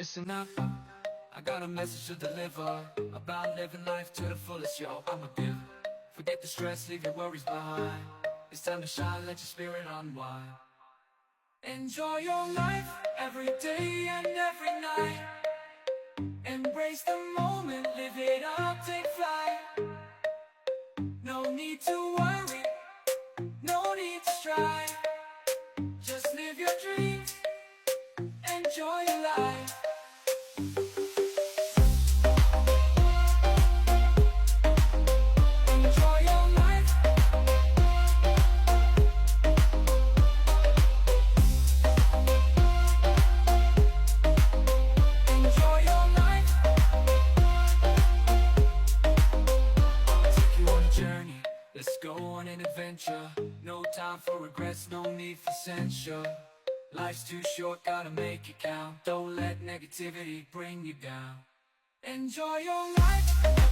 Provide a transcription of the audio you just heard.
Listen up, I got a message to deliver about living life to the fullest, yo, I'm a giver. Forget the stress, leave your worries behind. It's time to shine, let your spirit unwind. Enjoy your life, every day and every night. Embrace the moment, live it up, take flight. No need to worry, no need to strive. Just live your dreams, enjoy your life. Enjoy your life. Enjoy your life. I'll take you on a journey, let's go on an adventure. No time for regrets, no need for censure. Life's too short, gotta make it count. Don't let negativity bring you down. Enjoy your life.